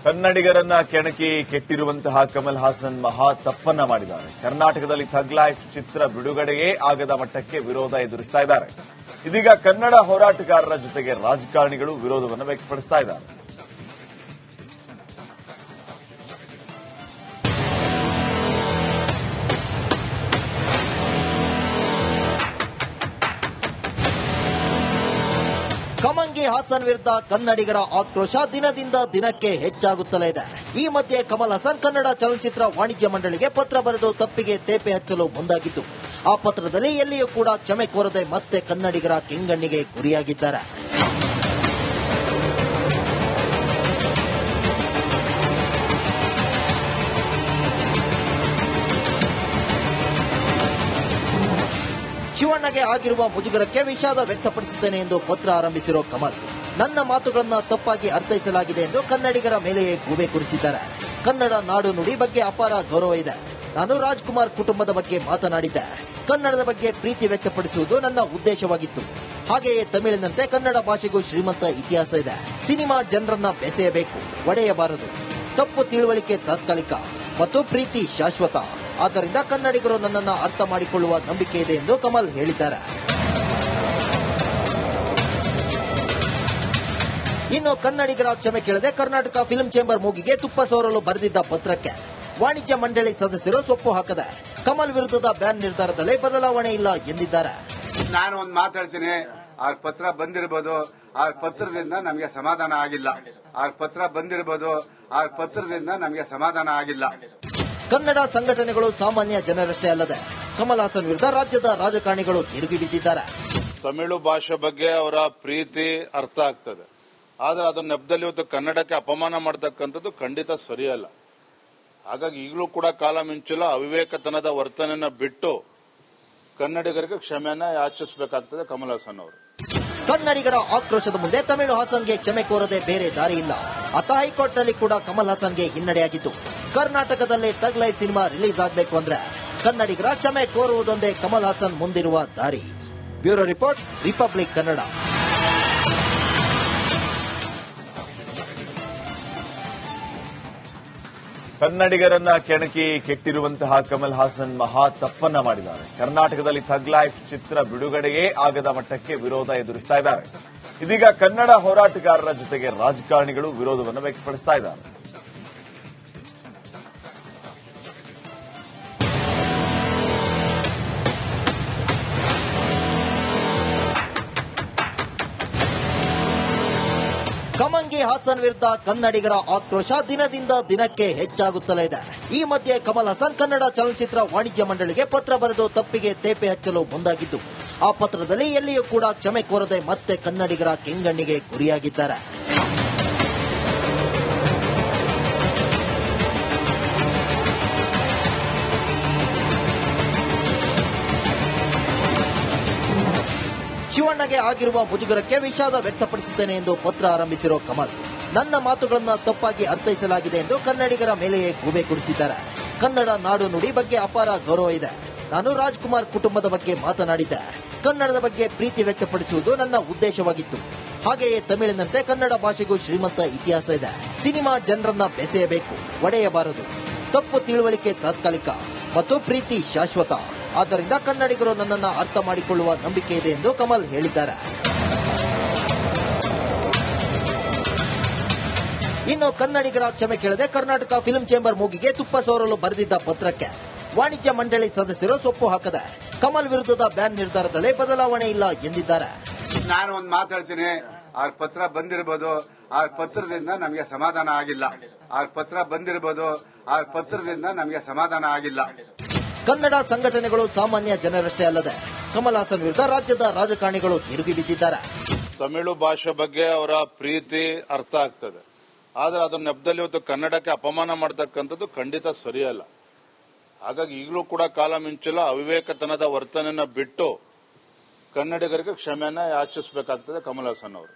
ಕನ್ನಡಿಗರನ್ನ ಕೆಣಕಿ ಕೆಟ್ಟಿರುವಂತಹ ಕಮಲ್ ಹಾಸನ್ ಮಹಾ ತಪ್ಪನ್ನ ಮಾಡಿದ್ದಾರೆ. ಕರ್ನಾಟಕದಲ್ಲಿ ಥಗ್ ಲೈಫ್ ಚಿತ್ರ ಬಿಡುಗಡೆಯೇ ಆಗದ ಮಟ್ಟಕ್ಕೆ ವಿರೋಧ ಎದುರಿಸ್ತಾ ಇದ್ದಾರೆ. ಇದೀಗ ಕನ್ನಡ ಹೋರಾಟಗಾರರ ಜೊತೆಗೆ ರಾಜಕಾರಣಿಗಳು ವಿರೋಧವನ್ನು ವ್ಯಕ್ತಪಡಿಸ್ತಾ ಇದ್ದಾರೆ. ಕಮಲ್ ಹಾಸನ್ ವಿರುದ್ಧ ಕನ್ನಡಿಗರ ಆಕ್ರೋಶ ದಿನದಿಂದ ದಿನಕ್ಕೆ ಹೆಚ್ಚಾಗುತ್ತಲೇ ಇದೆ. ಈ ಮಧ್ಯೆ ಕಮಲ್ ಹಾಸನ್ ಕನ್ನಡ ಚಲನಚಿತ್ರ ವಾಣಿಜ್ಯ ಮಂಡಳಿಗೆ ಪತ್ರ ಬರೆದು ತಪ್ಪಿಗೆ ತೇಪೆ ಹಚ್ಚಲು ಮುಂದಾಗಿದ್ದು, ಆ ಪತ್ರದಲ್ಲಿ ಎಲ್ಲಿಯೂ ಕೂಡ ಕ್ಷಮೆ ಕೋರದೆ ಮತ್ತೆ ಕನ್ನಡಿಗರ ಕೆಂಗಣ್ಣಿಗೆ ಗುರಿಯಾಗಿದ್ದಾರೆ. ಶಿವಣ್ಣಗೆ ಆಗಿರುವ ಮುಜುಗರಕ್ಕೆ ವಿಷಾದ ವ್ಯಕ್ತಪಡಿಸುತ್ತೇನೆ ಎಂದು ಪತ್ರ ಆರಂಭಿಸಿರೋ ಕಮಲ್, ನನ್ನ ಮಾತುಗಳನ್ನು ತಪ್ಪಾಗಿ ಅರ್ಥೈಸಲಾಗಿದೆ ಎಂದು ಕನ್ನಡಿಗರ ಮೇಲೆಯೇ ಗೂಬೆ ಕೂರಿಸಿದ್ದಾರೆ. ಕನ್ನಡ ನಾಡು ನುಡಿ ಬಗ್ಗೆ ಅಪಾರ ಗೌರವ ಇದೆ. ನಾನು ರಾಜ್ಕುಮಾರ್ ಕುಟುಂಬದ ಬಗ್ಗೆ ಮಾತನಾಡಿದ್ದೆ. ಕನ್ನಡದ ಬಗ್ಗೆ ಪ್ರೀತಿ ವ್ಯಕ್ತಪಡಿಸುವುದು ನನ್ನ ಉದ್ದೇಶವಾಗಿತ್ತು. ಹಾಗೆಯೇ ತಮಿಳಿನಂತೆ ಕನ್ನಡ ಭಾಷೆಗೂ ಶ್ರೀಮಂತ ಇತಿಹಾಸ ಇದೆ. ಸಿನಿಮಾ ಜನರನ್ನ ಬೆಸೆಯಬೇಕು, ಒಡೆಯಬಾರದು. ತಪ್ಪು ತಿಳುವಳಿಕೆ ತಾತ್ಕಾಲಿಕ ಮತ್ತು ಪ್ರೀತಿ ಶಾಶ್ವತ. ಆದ್ದರಿಂದ ಕನ್ನಡಿಗರು ನನ್ನನ್ನು ಅರ್ಥ ಮಾಡಿಕೊಳ್ಳುವ ನಂಬಿಕೆ ಇದೆ ಎಂದು ಕಮಲ್ ಹೇಳಿದ್ದಾರೆ. ಇನ್ನು ಕನ್ನಡಿಗರ ಕ್ಷಮೆ ಕೇಳದೆ ಕರ್ನಾಟಕ ಫಿಲ್ಮ್ ಚೇಂಬರ್ ಮೂಗಿಗೆ ತುಪ್ಪ ಸೋರಲು ಬರೆದಿದ್ದ ಪತ್ರಕ್ಕೆ ವಾಣಿಜ್ಯ ಮಂಡಳಿ ಸದಸ್ಯರು ಸೊಪ್ಪು ಹಾಕದೆ ಕಮಲ್ ವಿರುದ್ಧದ ಬ್ಯಾನ್ ನಿರ್ಧಾರದಲ್ಲಿ ಬದಲಾವಣೆ ಇಲ್ಲ ಎಂದಿದ್ದಾರೆ. ನಾನು ಒಂದು ಮಾತಾಡ್ತೀನಿ. ಆ ಪತ್ರ ಬಂದಿರಬಹುದು, ಆ ಪತ್ರದಿಂದ ನಮಗೆ ಸಮಾಧಾನ ಆಗಿಲ್ಲ. ಆ ಪತ್ರ ಬಂದಿರಬಹುದು, ಆ ಪತ್ರದಿಂದ ನಮಗೆ ಸಮಾಧಾನ ಆಗಿಲ್ಲ. ಕನ್ನಡ ಸಂಘಟನೆಗಳು ಸಾಮಾನ್ಯ ಜನರಷ್ಟೇ ಅಲ್ಲದೆ ಕಮಲ್ ಹಾಸನ್ ವಿರುದ್ಧ ರಾಜ್ಯದ ರಾಜಕಾರಣಿಗಳು ತಿರುಗಿ ಬಿದ್ದಿದ್ದಾರೆ. ತಮಿಳು ಭಾಷೆ ಬಗ್ಗೆ ಅವರ ಪ್ರೀತಿ ಅರ್ಥ ಆಗ್ತದೆ, ಆದರೆ ಅದರ ನೆಪದಲ್ಲಿ ಇವತ್ತು ಕನ್ನಡಕ್ಕೆ ಅಪಮಾನ ಮಾಡತಕ್ಕಂಥದ್ದು ಖಂಡಿತ ಸರಿಯಲ್ಲ. ಹಾಗಾಗಿ ಈಗಲೂ ಕೂಡ ಕಾಲ ಮಿಂಚಿಲ್ಲ. ಅವಿವೇಕತನದ ವರ್ತನೆಯನ್ನ ಬಿಟ್ಟು ಕನ್ನಡಿಗರಿಗೆ ಕ್ಷಮೆಯನ್ನ ಯಾಚಿಸಬೇಕಾಗ್ತದೆ ಕಮಲ್ ಹಾಸನ್ ಅವರು. ಕನ್ನಡಿಗರ ಆಕ್ರೋಶದ ಮುಂದೆ ತಮಿಳು ಹಾಸನ್ಗೆ ಕ್ಷಮೆ ಕೋರದೆ ಬೇರೆ ದಾರಿ ಇಲ್ಲ. ಅತ ಹೈಕೋರ್ಟ್ನಲ್ಲಿ ಕೂಡ ಕಮಲ್ ಹಾಸನ್ಗೆ ಹಿನ್ನಡೆಯಾಗಿತ್ತು. ಕರ್ನಾಟಕದಲ್ಲೇ ಥಗ್ ಲೈಫ್ ಸಿನಿಮಾ ರಿಲೀಸ್ ಆಗಬೇಕು ಅಂದ್ರೆ ಕನ್ನಡಿಗರ ಕ್ಷಮೆ ಕೋರುವುದೊಂದೇ ಕಮಲ್ ಹಾಸನ್ ಮುಂದಿರುವ ದಾರಿ. Bureau report, Republic Kannada. ಕನ್ನಡಿಗರನ್ನ ಕೆಣಕಿ ಕೆಟ್ಟಿರುವಂತಹ ಕಮಲ್ ಹಾಸನ್ ಮಹಾ ತಪ್ಪನ್ನ ಮಾಡಿದ್ದಾರೆ. ಕರ್ನಾಟಕದಲ್ಲಿ ಥಗ್ ಲೈಫ್ ಚಿತ್ರ ಬಿಡುಗಡೆಯೇ ಆಗದ ಮಟ್ಟಕ್ಕೆ ವಿರೋಧ ಎದುರಿಸ್ತಾ ಇದ್ದಾರೆ. ಇದೀಗ ಕನ್ನಡ ಹೋರಾಟಗಾರರ ಜೊತೆಗೆ ರಾಜಕಾರಣಿಗಳು ವಿರೋಧವನ್ನು ವ್ಯಕ್ತಪಡಿಸ್ತಾ ಇದ್ದಾರೆ. ಕಮಲ್ ಹಾಸನ್ ವಿರುದ್ಧ ಕನ್ನಡಿಗರ ಆಕ್ರೋಶ ದಿನದಿಂದ ದಿನಕ್ಕೆ ಹೆಚ್ಚಾಗುತ್ತಲೇ ಇದೆ. ಈ ಮಧ್ಯೆ ಕಮಲ್ ಹಾಸನ್ ಕನ್ನಡ ಚಲನಚಿತ್ರ ವಾಣಿಜ್ಯ ಮಂಡಳಿಗೆ ಪತ್ರ ಬರೆದು ತಪ್ಪಿಗೆ ತೇಪೆ ಹಚ್ಚಲು ಮುಂದಾಗಿದ್ದು, ಆ ಪತ್ರದಲ್ಲಿ ಎಲ್ಲಿಯೂ ಕೂಡ ಕ್ಷಮೆ ಕೋರದೆ ಮತ್ತೆ ಕನ್ನಡಿಗರ ಕೆಂಗಣ್ಣಿಗೆ ಗುರಿಯಾಗಿದ್ದಾರೆ. ಶಿವಣ್ಣಗೆ ಆಗಿರುವ ಮುಜುಗರಕ್ಕೆ ವಿಷಾದ ವ್ಯಕ್ತಪಡಿಸುತ್ತೇನೆ ಎಂದು ಪತ್ರ ಆರಂಭಿಸಿರೋ ಕಮಲ್, ನನ್ನ ಮಾತುಗಳನ್ನು ತಪ್ಪಾಗಿ ಅರ್ಥೈಸಲಾಗಿದೆ ಎಂದು ಕನ್ನಡಿಗರ ಮೇಲೆಯೇ ಗೂಬೆ ಕೂರಿಸಿದ್ದಾರೆ. ಕನ್ನಡ ನಾಡು ನುಡಿ ಬಗ್ಗೆ ಅಪಾರ ಗೌರವ ಇದೆ. ನಾನು ರಾಜ್ಕುಮಾರ್ ಕುಟುಂಬದ ಬಗ್ಗೆ ಮಾತನಾಡಿದ್ದೆ. ಕನ್ನಡದ ಬಗ್ಗೆ ಪ್ರೀತಿ ವ್ಯಕ್ತಪಡಿಸುವುದು ನನ್ನ ಉದ್ದೇಶವಾಗಿತ್ತು. ಹಾಗೆಯೇ ತಮಿಳಿನಂತೆ ಕನ್ನಡ ಭಾಷೆಗೂ ಶ್ರೀಮಂತ ಇತಿಹಾಸ ಇದೆ. ಸಿನಿಮಾ ಜನರನ್ನ ಬೆಸೆಯಬೇಕು, ಒಡೆಯಬಾರದು. ತಪ್ಪು ತಿಳುವಳಿಕೆ ತಾತ್ಕಾಲಿಕ ಮತ್ತು ಪ್ರೀತಿ ಶಾಶ್ವತ. ಆದ್ದರಿಂದ ಕನ್ನಡಿಗರು ನನ್ನನ್ನು ಅರ್ಥ ಮಾಡಿಕೊಳ್ಳುವ ನಂಬಿಕೆ ಇದೆ ಎಂದು ಕಮಲ್ ಹೇಳಿದ್ದಾರೆ. ಇನ್ನು ಕನ್ನಡಿಗರ ಕ್ಷಮೆ ಕೇಳದೆ ಕರ್ನಾಟಕ ಫಿಲ್ಮ್ ಚೇಂಬರ್ ಮೂಗಿಗೆ ತುಪ್ಪ ಸೋರಲು ಬರೆದಿದ್ದ ಪತ್ರಕ್ಕೆ ವಾಣಿಜ್ಯ ಮಂಡಳಿ ಸದಸ್ಯರು ಸೊಪ್ಪು ಹಾಕದೆ ಕಮಲ್ ವಿರುದ್ಧದ ಬ್ಯಾನ್ ನಿರ್ಧಾರದಲ್ಲಿ ಬದಲಾವಣೆ ಇಲ್ಲ ಎಂದಿದ್ದಾರೆ. ನಾನು ಒಂದು ಮಾತಾಡ್ತೀನಿ. ಆ ಪತ್ರ ಬಂದಿರಬಹುದು, ಆ ಪತ್ರದಿಂದ ನಮಗೆ ಸಮಾಧಾನ ಆಗಿಲ್ಲ. ಆ ಪತ್ರ ಬಂದಿರಬಹುದು, ಆ ಪತ್ರದಿಂದ ನಮಗೆ ಸಮಾಧಾನ ಆಗಿಲ್ಲ. ಕನ್ನಡ ಸಂಘಟನೆಗಳು ಸಾಮಾನ್ಯ ಜನರಷ್ಟೇ ಅಲ್ಲದೆ ಕಮಲ್ ಹಾಸನ್ ವಿರುದ್ಧ ರಾಜ್ಯದ ರಾಜಕಾರಣಿಗಳು ತಿರುಗಿ ಬಿದ್ದಿದ್ದಾರೆ. ತಮಿಳು ಭಾಷೆ ಬಗ್ಗೆ ಅವರ ಪ್ರೀತಿ ಅರ್ಥ ಆಗ್ತದೆ, ಆದರೆ ಅದರ ನೆಪದಲ್ಲಿ ಇವತ್ತು ಕನ್ನಡಕ್ಕೆ ಅಪಮಾನ ಮಾಡತಕ್ಕಂಥದ್ದು ಖಂಡಿತ ಸರಿಯಲ್ಲ. ಹಾಗಾಗಿ ಈಗಲೂ ಕೂಡ ಕಾಲ ಮಿಂಚಿಲ್ಲ. ಅವಿವೇಕತನದ ವರ್ತನೆಯನ್ನ ಬಿಟ್ಟು ಕನ್ನಡಿಗರಿಗೆ ಕ್ಷಮೆಯನ್ನ ಯಾಚಿಸಬೇಕಾಗ್ತದೆ ಕಮಲ್ ಹಾಸನ್ ಅವರು.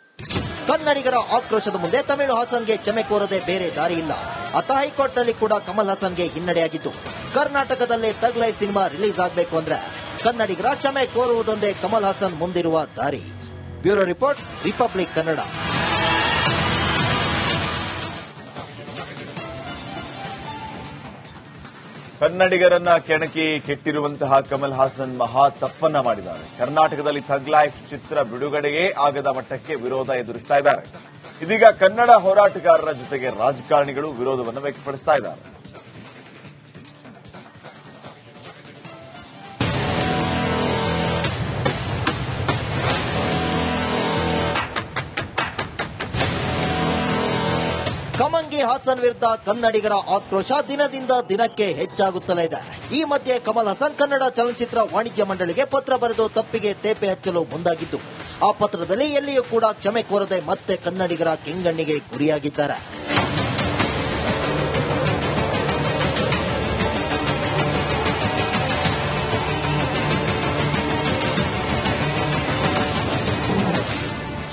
ಕನ್ನಡಿಗರ ಆಕ್ರೋಶದ ಮುಂದೆ ತಮಿಳು ಹಾಸನ್ಗೆ ಕ್ಷಮೆ ಕೋರದೆ ಬೇರೆ ದಾರಿ ಇಲ್ಲ. ಅತ ಹೈಕೋರ್ಟ್ನಲ್ಲಿ ಕೂಡ ಕಮಲ್ ಹಾಸನ್ಗೆ ಹಿನ್ನಡೆಯಾಗಿತ್ತು. ಕರ್ನಾಟಕದಲ್ಲೇ ಥಗ್ ಲೈಫ್ ಸಿನಿಮಾ ರಿಲೀಸ್ ಆಗಬೇಕು ಅಂದ್ರೆ ಕನ್ನಡಿಗರ ಕ್ಷಮೆ ಕೋರುವುದೊಂದೇ ಕಮಲ್ ಹಾಸನ್ ಮುಂದಿರುವ ದಾರಿ. Bureau report, Republic Kannada. ಕನ್ನಡಿಗರನ್ನ ಕೆಣಕಿ ಕೆಟ್ಟಿರುವಂತಹ ಕಮಲ್ ಹಾಸನ್ ಮಹಾ ತಪ್ಪನ್ನ ಮಾಡಿದ್ದಾರೆ. ಕರ್ನಾಟಕದಲ್ಲಿ ಥಗ್ ಲೈಫ್ ಚಿತ್ರ ಬಿಡುಗಡೆಯೇ ಆಗದ ಮಟ್ಟಕ್ಕೆ ವಿರೋಧ ಎದುರಿಸ್ತಾ ಇದ್ದಾರೆ. ಇದೀಗ ಕನ್ನಡ ಹೋರಾಟಗಾರರ ಜೊತೆಗೆ ರಾಜಕಾರಣಿಗಳು ವಿರೋಧವನ್ನು ವ್ಯಕ್ತಪಡಿಸ್ತಾ ಇದ್ದಾರೆ. ಕಮಂಗಿ ಹಾಸನ್ ವಿರುದ್ಧ ಕನ್ನಡಿಗರ ಆಕ್ರೋಶ ದಿನದಿಂದ ದಿನಕ್ಕೆ ಹೆಚ್ಚಾಗುತ್ತಲೇ ಇದೆ. ಈ ಮಧ್ಯೆ ಕಮಲ್ ಹಾಸನ್ ಕನ್ನಡ ಚಲನಚಿತ್ರ ವಾಣಿಜ್ಯ ಮಂಡಳಿಗೆ ಪತ್ರ ಬರೆದು ತಪ್ಪಿಗೆ ತೇಪೆ ಹಚ್ಚಲು ಮುಂದಾಗಿದ್ದು, ಆ ಪತ್ರದಲ್ಲಿ ಎಲ್ಲಿಯೂ ಕೂಡ ಕ್ಷಮೆ ಕೋರದೆ ಮತ್ತೆ ಕನ್ನಡಿಗರ ಕೆಂಗಣ್ಣಿಗೆ ಗುರಿಯಾಗಿದ್ದಾರೆ.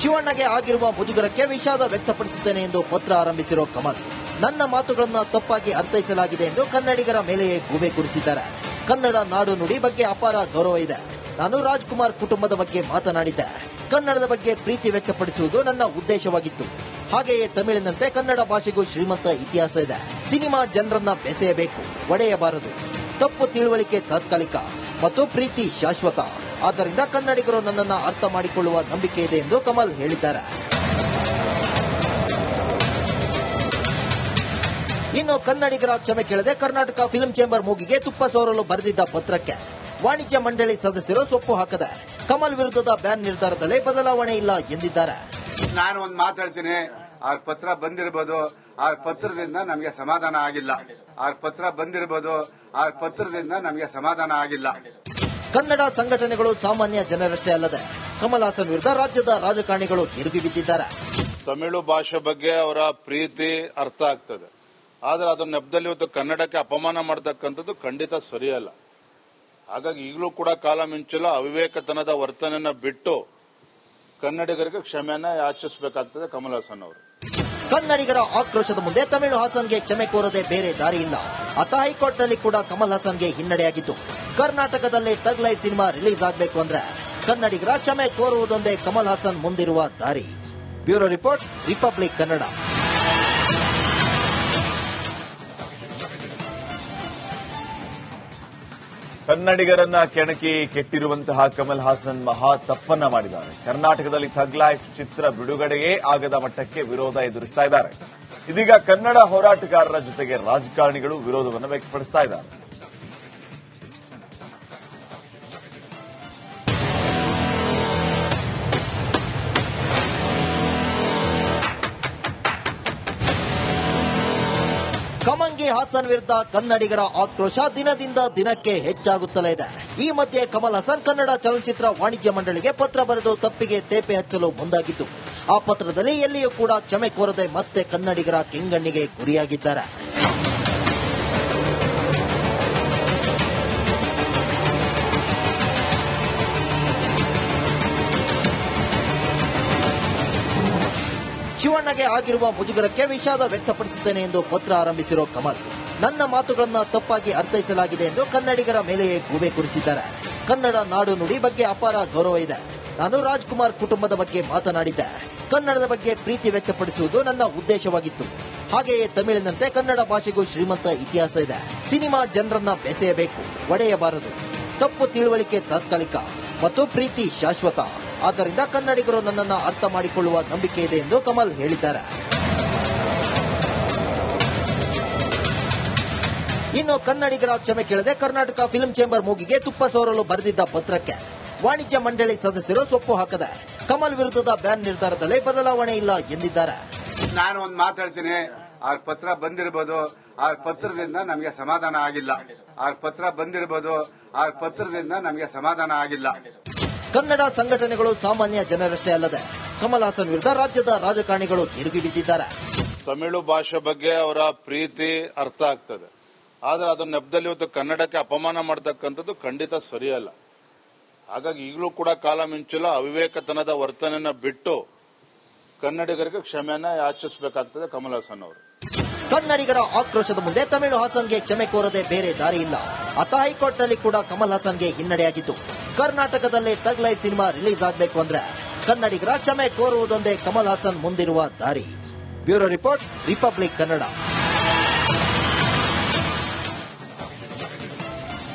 ಶಿವಣ್ಣಗೆ ಆಗಿರುವ ಮುಜುಗರಕ್ಕೆ ವಿಷಾದ ವ್ಯಕ್ತಪಡಿಸುತ್ತೇನೆ ಎಂದು ಪತ್ರ ಆರಂಭಿಸಿರೋ ಕಮಲ್, ನನ್ನ ಮಾತುಗಳನ್ನು ತಪ್ಪಾಗಿ ಅರ್ಥೈಸಲಾಗಿದೆ ಎಂದು ಕನ್ನಡಿಗರ ಮೇಲೆಯೇ ಗೂಬೆ ಕೂರಿಸಿದ್ದಾರೆ. ಕನ್ನಡ ನಾಡು ನುಡಿ ಬಗ್ಗೆ ಅಪಾರ ಗೌರವ ಇದೆ. ನಾನು ರಾಜ್ಕುಮಾರ್ ಕುಟುಂಬದ ಬಗ್ಗೆ ಮಾತನಾಡಿದ್ದೆ. ಕನ್ನಡದ ಬಗ್ಗೆ ಪ್ರೀತಿ ವ್ಯಕ್ತಪಡಿಸುವುದು ನನ್ನ ಉದ್ದೇಶವಾಗಿತ್ತು. ಹಾಗೆಯೇ ತಮಿಳಿನಂತೆ ಕನ್ನಡ ಭಾಷೆಗೂ ಶ್ರೀಮಂತ ಇತಿಹಾಸ ಇದೆ. ಸಿನಿಮಾ ಜನರನ್ನ ಬೆಸೆಯಬೇಕು, ಒಡೆಯಬಾರದು. ತಪ್ಪು ತಿಳುವಳಿಕೆ ತಾತ್ಕಾಲಿಕ ಮತ್ತು ಪ್ರೀತಿ ಶಾಶ್ವತ. ಆದ್ದರಿಂದ ಕನ್ನಡಿಗರು ನನ್ನನ್ನು ಅರ್ಥ ಮಾಡಿಕೊಳ್ಳುವ ನಂಬಿಕೆ ಇದೆ ಎಂದು ಕಮಲ್ ಹೇಳಿದ್ದಾರೆ. ಇನ್ನು ಕನ್ನಡಿಗರ ಕ್ಷಮೆ ಕೇಳದೆ ಕರ್ನಾಟಕ ಫಿಲ್ಮ್ ಚೇಂಬರ್ ಮೂಗಿಗೆ ತುಪ್ಪ ಸೋರಲು ಬರೆದಿದ್ದ ಪತ್ರಕ್ಕೆ ವಾಣಿಜ್ಯ ಮಂಡಳಿ ಸದಸ್ಯರು ಸೊಪ್ಪು ಹಾಕದೆ ಕಮಲ್ ವಿರುದ್ಧದ ಬ್ಯಾನ್ ನಿರ್ಧಾರದಲ್ಲಿ ಬದಲಾವಣೆ ಇಲ್ಲ ಎಂದಿದ್ದಾರೆ. ನಾನು ಒಂದು ಮಾತಾಡ್ತೀನಿ, ಆ ಪತ್ರ ಬಂದಿರಬಹುದು, ಆ ಪತ್ರದಿಂದ ನಮಗೆ ಸಮಾಧಾನ ಆಗಿಲ್ಲ. ಆ ಪತ್ರ ಬಂದಿರಬಹುದು, ಆ ಪತ್ರದಿಂದ ನಮಗೆ ಸಮಾಧಾನ ಆಗಿಲ್ಲ. ಕನ್ನಡ ಸಂಘಟನೆಗಳು ಸಾಮಾನ್ಯ ಜನರಷ್ಟೇ ಅಲ್ಲದೆ ಕಮಲ್ ಹಾಸನ್ ವಿರುದ್ಧ ರಾಜ್ಯದ ರಾಜಕಾರಣಿಗಳು ತಿರುಗಿ ಬಿದ್ದಿದ್ದಾರೆ. ತಮಿಳು ಭಾಷೆ ಬಗ್ಗೆ ಅವರ ಪ್ರೀತಿ ಅರ್ಥ ಆಗ್ತದೆ, ಆದರೆ ಅದರ ನೆಪದಲ್ಲಿ ಇವತ್ತು ಕನ್ನಡಕ್ಕೆ ಅಪಮಾನ ಮಾಡತಕ್ಕಂಥದ್ದು ಖಂಡಿತ ಸರಿಯಲ್ಲ. ಹಾಗಾಗಿ ಈಗಲೂ ಕೂಡ ಕಾಲ ಮಿಂಚಿಲ್ಲ, ಅವಿವೇಕತನದ ವರ್ತನೆಯನ್ನ ಬಿಟ್ಟು ಕನ್ನಡಿಗರಿಗೆ ಕ್ಷಮೆಯನ್ನ ಯಾಚಿಸಬೇಕಾಗ್ತದೆ ಕಮಲ್ ಹಾಸನ್ ಅವರು. ಕನ್ನಡಿಗರ ಆಕ್ರೋಶದ ಮುಂದೆ ತಮಿಳು ಹಾಸನ್ಗೆ ಕ್ಷಮೆ ಕೋರದೆ ಬೇರೆ ದಾರಿ ಇಲ್ಲ. ಅತ ಹೈಕೋರ್ಟ್ನಲ್ಲಿ ಕೂಡ ಕಮಲ್ ಹಾಸನ್ಗೆ ಹಿನ್ನಡೆಯಾಗಿತ್ತು. ಕರ್ನಾಟಕದಲ್ಲಿ ಥಗ್ ಲೈಫ್ ಸಿನಿಮಾ ರಿಲೀಸ್ ಆಗಬೇಕು ಅಂದ್ರೆ ಕನ್ನಡಿಗರ ಕ್ಷಮೆ ಕೋರುವುದೊಂದೇ ಕಮಲ್ ಹಾಸನ್ ಮುಂದಿರುವ ದಾರಿ. Bureau report, Republic Kannada. ಕನ್ನಡಿಗರನ್ನ ಕೆಣಕಿ ಕೆಟ್ಟಿರುವಂತಹ ಕಮಲ್ ಹಾಸನ್ ಮಹಾ ತಪ್ಪನ್ನ ಮಾಡಿದ್ದಾರೆ. ಕರ್ನಾಟಕದಲ್ಲಿ ಥಗ್ ಲೈಫ್ ಚಿತ್ರ ಬಿಡುಗಡೆಯೇ ಆಗದ ಮಟ್ಟಕ್ಕೆ ವಿರೋಧ ಎದುರಿಸ್ತಾ ಇದ್ದಾರೆ. ಇದೀಗ ಕನ್ನಡ ಹೋರಾಟಗಾರರ ಜೊತೆಗೆ ರಾಜಕಾರಣಿಗಳು ವಿರೋಧವನ್ನು ವ್ಯಕ್ತಪಡಿಸ್ತಾ ಇದ್ದಾರೆ. ಕಮಂಗಿ ಹಾಸನ್ ವಿರುದ್ಧ ಕನ್ನಡಿಗರ ಆಕ್ರೋಶ ದಿನದಿಂದ ದಿನಕ್ಕೆ ಹೆಚ್ಚಾಗುತ್ತಲೇ ಇದೆ. ಈ ಮಧ್ಯೆ ಕಮಲ್ ಹಾಸನ್ ಕನ್ನಡ ಚಲನಚಿತ್ರ ವಾಣಿಜ್ಯ ಮಂಡಳಿಗೆ ಪತ್ರ ಬರೆದು ತಪ್ಪಿಗೆ ತೇಪೆ ಹಚ್ಚಲು ಮುಂದಾಗಿದ್ದು, ಆ ಪತ್ರದಲ್ಲಿ ಎಲ್ಲಿಯೂ ಕೂಡ ಕ್ಷಮೆ ಕೋರದೆ ಮತ್ತೆ ಕನ್ನಡಿಗರ ಕೆಂಗಣ್ಣಿಗೆ ಗುರಿಯಾಗಿದ್ದಾರೆ. ಶಿವಣ್ಣಗೆ ಆಗಿರುವ ಮುಜುಗರಕ್ಕೆ ವಿಷಾದ ವ್ಯಕ್ತಪಡಿಸುತ್ತೇನೆ ಎಂದು ಪತ್ರ ಆರಂಭಿಸಿರೋ ಕಮಲ್, ನನ್ನ ಮಾತುಗಳನ್ನು ತಪ್ಪಾಗಿ ಅರ್ಥೈಸಲಾಗಿದೆ ಎಂದು ಕನ್ನಡಿಗರ ಮೇಲೆಯೇ ಗೂಬೆ ಕೂರಿಸಿದ್ದಾರೆ. ಕನ್ನಡ ನಾಡು ನುಡಿ ಬಗ್ಗೆ ಅಪಾರ ಗೌರವ ಇದೆ. ನಾನು ರಾಜ್ಕುಮಾರ್ ಕುಟುಂಬದ ಬಗ್ಗೆ ಮಾತನಾಡಿದ್ದೆ. ಕನ್ನಡದ ಬಗ್ಗೆ ಪ್ರೀತಿ ವ್ಯಕ್ತಪಡಿಸುವುದು ನನ್ನ ಉದ್ದೇಶವಾಗಿತ್ತು. ಹಾಗೆಯೇ ತಮಿಳಿನಂತೆ ಕನ್ನಡ ಭಾಷೆಗೂ ಶ್ರೀಮಂತ ಇತಿಹಾಸ ಇದೆ. ಸಿನಿಮಾ ಜನರನ್ನ ಬೆಸೆಯಬೇಕು, ಒಡೆಯಬಾರದು. ತಪ್ಪು ತಿಳುವಳಿಕೆ ತಾತ್ಕಾಲಿಕ ಮತ್ತು ಪ್ರೀತಿ ಶಾಶ್ವತ. ಆದ್ದರಿಂದ ಕನ್ನಡಿಗರು ನನ್ನನ್ನು ಅರ್ಥ ಮಾಡಿಕೊಳ್ಳುವ ನಂಬಿಕೆ ಇದೆ ಎಂದು ಕಮಲ್ ಹೇಳಿದ್ದಾರೆ. ಇನ್ನು ಕನ್ನಡಿಗರ ಕ್ಷಮೆ ಕೇಳದೆ ಕರ್ನಾಟಕ ಫಿಲ್ಮ್ ಚೇಂಬರ್ ಮೂಗಿಗೆ ತುಪ್ಪ ಸೋರಲು ಬರೆದಿದ್ದ ಪತ್ರಕ್ಕೆ ವಾಣಿಜ್ಯ ಮಂಡಳಿ ಸದಸ್ಯರು ಸೊಪ್ಪು ಹಾಕದೆ ಕಮಲ್ ವಿರುದ್ಧದ ಬ್ಯಾನ್ ನಿರ್ಧಾರದಲ್ಲಿ ಬದಲಾವಣೆ ಇಲ್ಲ ಎಂದಿದ್ದಾರೆ. ನಾನು ಒಂದು ಮಾತಾಡ್ತೀನಿ, ಆ ಪತ್ರ ಬಂದಿರಬಹುದು, ಆ ಪತ್ರದಿಂದ ನಮಗೆ ಸಮಾಧಾನ ಆಗಿಲ್ಲ. ಆ ಪತ್ರ ಬಂದಿರಬಹುದು, ಆ ಪತ್ರದಿಂದ ನಮಗೆ ಸಮಾಧಾನ ಆಗಿಲ್ಲ. ಕನ್ನಡ ಸಂಘಟನೆಗಳು ಸಾಮಾನ್ಯ ಜನರಷ್ಟೇ ಅಲ್ಲದೆ ಕಮಲ್ ಹಾಸನ್ ವಿರುದ್ಧ ರಾಜ್ಯದ ರಾಜಕಾರಣಿಗಳು ತಿರುಗಿ ಬಿದ್ದಿದ್ದಾರೆ. ತಮಿಳು ಭಾಷೆ ಬಗ್ಗೆ ಅವರ ಪ್ರೀತಿ ಅರ್ಥ ಆಗ್ತದೆ, ಆದರೆ ಅದರ ನೆಪದಲ್ಲಿ ಇವತ್ತು ಕನ್ನಡಕ್ಕೆ ಅಪಮಾನ ಮಾಡತಕ್ಕಂಥದ್ದು ಖಂಡಿತ ಸರಿಯಲ್ಲ. ಹಾಗಾಗಿ ಈಗಲೂ ಕೂಡ ಕಾಲ ಮಿಂಚಿಲ್ಲ, ಅವಿವೇಕತನದ ವರ್ತನೆಯನ್ನ ಬಿಟ್ಟು ಕನ್ನಡಿಗರಿಗೆ ಕ್ಷಮೆಯನ್ನ ಯಾಚಿಸಬೇಕಾಗ್ತದೆ ಕಮಲ್ ಹಾಸನ್ ಅವರು. ಕನ್ನಡಿಗರ ಆಕ್ರೋಶದ ಮುಂದೆ ತಮಿಳು ಹಾಸನ್ಗೆ ಕ್ಷಮೆ ಕೋರದೆ ಬೇರೆ ದಾರಿ ಇಲ್ಲ. ಅತ ಹೈಕೋರ್ಟ್ನಲ್ಲಿ ಕೂಡ ಕಮಲ್ ಹಾಸನ್ಗೆ ಹಿನ್ನಡೆಯಾಗಿತ್ತು. ಕರ್ನಾಟಕದಲ್ಲಿ ಥಗ್ ಲೈಫ್ ಸಿನಿಮಾ ರಿಲೀಸ್ ಆಗಬೇಕು ಅಂದ್ರೆ ಕನ್ನಡಿಗರ ಕ್ಷಮೆ ಕೋರುವುದೊಂದೇ ಕಮಲ್ ಹಾಸನ್ ಮುಂದಿರುವ ದಾರಿ. Bureau report, Republic Kannada.